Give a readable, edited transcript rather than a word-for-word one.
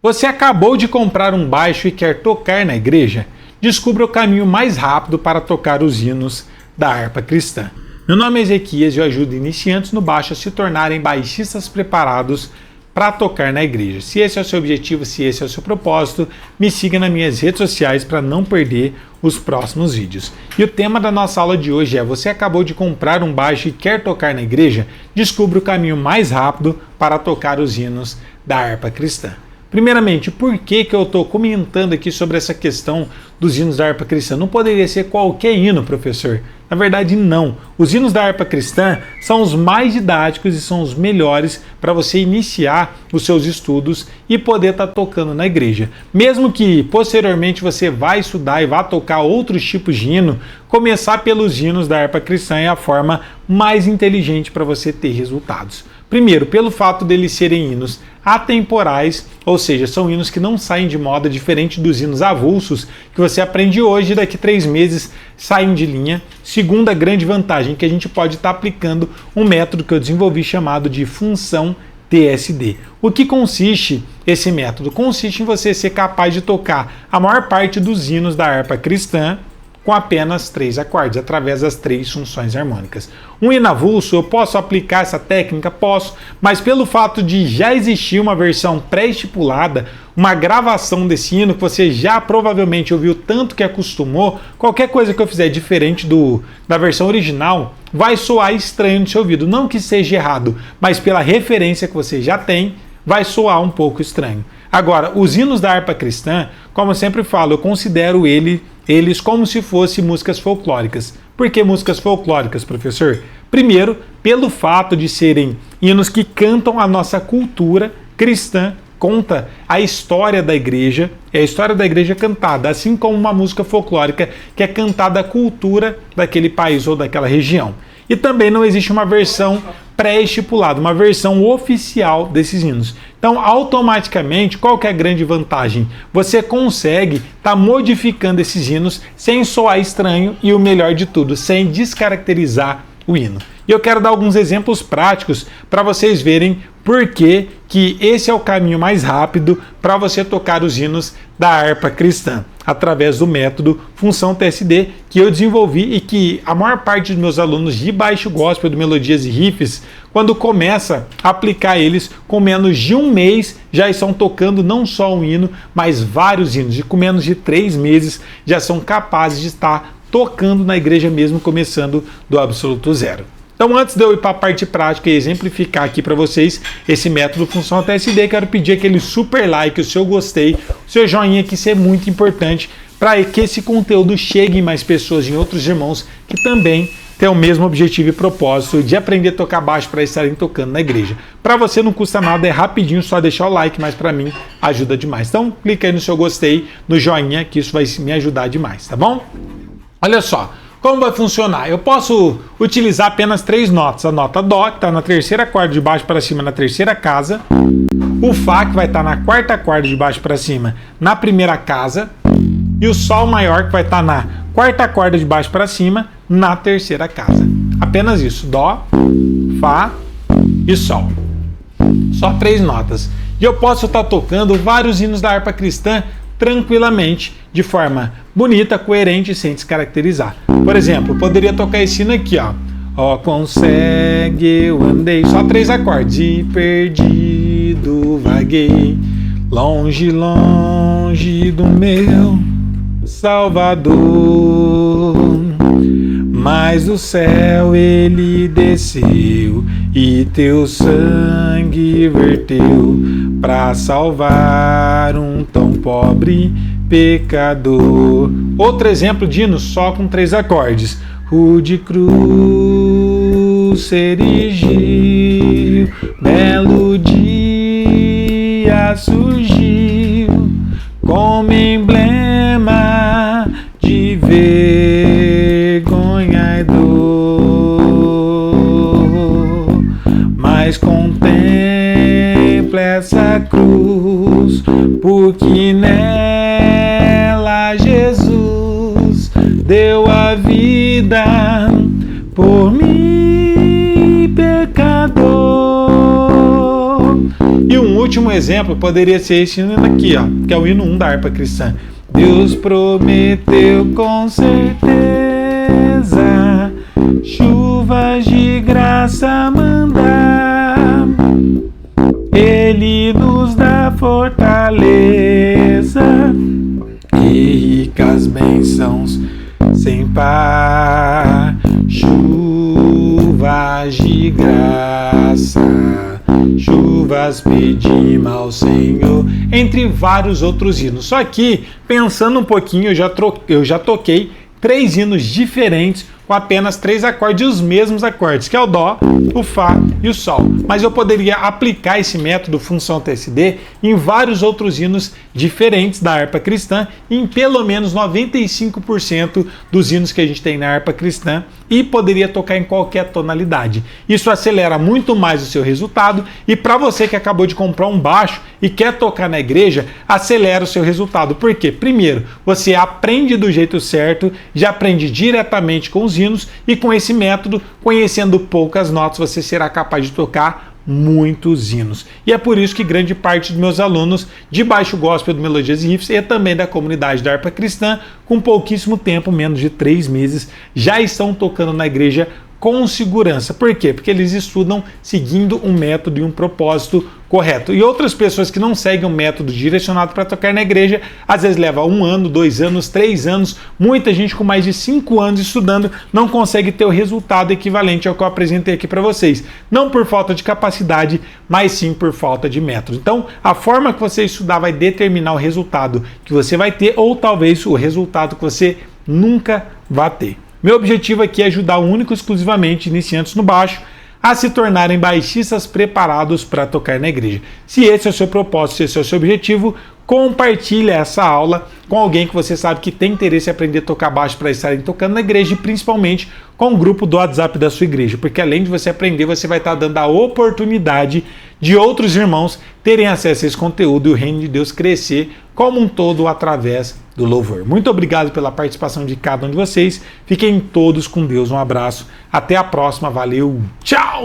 Você acabou de comprar um baixo e quer tocar na igreja? Descubra o caminho mais rápido para tocar os hinos da harpa cristã. Meu nome é Ezequias e eu ajudo iniciantes no baixo a se tornarem baixistas preparados para tocar na igreja. Se esse é o seu objetivo, se esse é o seu propósito, me siga nas minhas redes sociais para não perder os próximos vídeos. E o tema da nossa aula de hoje é: você acabou de comprar um baixo e quer tocar na igreja? Descubra o caminho mais rápido para tocar os hinos da harpa cristã. Primeiramente, por que eu estou comentando aqui sobre essa questão dos hinos da harpa cristã? Não poderia ser qualquer hino, professor? Na verdade, não. Os hinos da harpa cristã são os mais didáticos e são os melhores para você iniciar os seus estudos e poder estar tocando na igreja. Mesmo que posteriormente você vá estudar e vá tocar outros tipos de hino, começar pelos hinos da harpa cristã é a forma mais inteligente para você ter resultados. Primeiro, pelo fato deles serem hinos atemporais, ou seja, são hinos que não saem de moda, diferente dos hinos avulsos que você aprende hoje e daqui 3 meses saem de linha. Segunda grande vantagem, que a gente pode estar aplicando um método que eu desenvolvi chamado de função TSD. O que consiste esse método? Consiste em você ser capaz de tocar a maior parte dos hinos da harpa cristã com apenas 3 acordes, através das 3 funções harmônicas. Um hino avulso, eu posso aplicar essa técnica? Posso, mas pelo fato de já existir uma versão pré-estipulada, uma gravação desse hino que você já provavelmente ouviu tanto que acostumou, qualquer coisa que eu fizer diferente da versão original vai soar estranho no seu ouvido. Não que seja errado, mas pela referência que você já tem, vai soar um pouco estranho. Agora, os hinos da harpa cristã, como eu sempre falo, eu considero eles como se fossem músicas folclóricas. Por que músicas folclóricas, professor? Primeiro, pelo fato de serem hinos que cantam a nossa cultura cristã, conta a história da igreja, é a história da igreja cantada, assim como uma música folclórica que é cantada a cultura daquele país ou daquela região. E também não existe uma versão pré-estipulada, uma versão oficial desses hinos. Então, automaticamente, qual que é a grande vantagem? Você consegue estar modificando esses hinos sem soar estranho e, o melhor de tudo, sem descaracterizar o hino. E eu quero dar alguns exemplos práticos para vocês verem por que esse é o caminho mais rápido para você tocar os hinos da harpa cristã, através do método função TSD que eu desenvolvi e que a maior parte dos meus alunos de baixo gospel, de melodias e riffs, quando começa a aplicar eles, com menos de 1 mês já estão tocando não só um hino, mas vários hinos, e com menos de 3 meses já são capazes de estar tocando na igreja mesmo, começando do absoluto zero. Então, antes de eu ir para a parte prática e exemplificar aqui para vocês esse método função TSD, quero pedir aquele super like, o seu gostei, o seu joinha, que isso é muito importante para que esse conteúdo chegue em mais pessoas, em outros irmãos que também têm o mesmo objetivo e propósito de aprender a tocar baixo para estarem tocando na igreja. Para você não custa nada, é rapidinho, só deixar o like, mas para mim ajuda demais. Então, clica aí no seu gostei, no joinha, que isso vai me ajudar demais, tá bom? Olha só. Como vai funcionar? Eu posso utilizar apenas 3 notas. A nota Dó, que está na 3ª corda de baixo para cima na 3ª casa. O Fá, que vai estar na 4ª corda de baixo para cima na 1ª casa. E o Sol maior, que vai estar na 4ª corda de baixo para cima na 3ª casa. Apenas isso. Dó, Fá e Sol. Só 3 notas. E eu posso estar tocando vários hinos da harpa cristã tranquilamente, de forma bonita, coerente e sem descaracterizar. Por exemplo, poderia tocar esse hino aqui, ó. Ó, consegue, eu andei, só 3 acordes. E perdido vaguei, longe, longe do meu Salvador. Mas do céu ele desceu e teu sangue verteu para salvar um tão pobre pecador. Outro exemplo de hino só com 3 acordes. Rude cruz se erigiu, belo dia surgiu, como emblema de vergonha e dor. Mas contempla essa cruz, porque nela Jesus deu a vida por mim, pecador. E um último exemplo poderia ser esse hino aqui, ó, que é o hino 1 da harpa cristã. Deus prometeu com certeza chuvas de graça mandar. Ele nos dá fortaleza e ricas bênçãos sem par. Chuvas de graça, chuvas pedimos ao Senhor, entre vários outros hinos. Só que, pensando um pouquinho, eu já toquei 3 hinos diferentes com apenas 3 acordes, os mesmos acordes, que é o Dó, o Fá e o Sol. Mas eu poderia aplicar esse método função TSD em vários outros hinos diferentes da harpa cristã, em pelo menos 95% dos hinos que a gente tem na harpa cristã, e poderia tocar em qualquer tonalidade. Isso acelera muito mais o seu resultado, e para você que acabou de comprar um baixo e quer tocar na igreja, acelera o seu resultado. Por quê? Primeiro, você aprende do jeito certo, já aprende diretamente com os hinos, e com esse método, conhecendo poucas notas, você será capaz de tocar muitos hinos. E é por isso que grande parte dos meus alunos de baixo gospel do Melodias e Riffs e também da comunidade da harpa cristã, com pouquíssimo tempo, menos de 3 meses, já estão tocando na igreja com segurança. Por quê? Porque eles estudam seguindo um método e um propósito correto. E outras pessoas que não seguem um método direcionado para tocar na igreja, às vezes leva 1 ano, 2 anos, 3 anos, muita gente com mais de 5 anos estudando não consegue ter o resultado equivalente ao que eu apresentei aqui para vocês. Não por falta de capacidade, mas sim por falta de método. Então, a forma que você estudar vai determinar o resultado que você vai ter, ou talvez o resultado que você nunca vai ter. Meu objetivo aqui é ajudar único e exclusivamente iniciantes no baixo a se tornarem baixistas preparados para tocar na igreja. Se esse é o seu propósito, se esse é o seu objetivo, compartilhe essa aula com alguém que você sabe que tem interesse em aprender a tocar baixo para estarem tocando na igreja, e principalmente com o grupo do WhatsApp da sua igreja, porque além de você aprender, você vai estar dando a oportunidade de outros irmãos terem acesso a esse conteúdo e o reino de Deus crescer como um todo através do louvor. Muito obrigado pela participação de cada um de vocês. Fiquem todos com Deus. Um abraço. Até a próxima. Valeu. Tchau!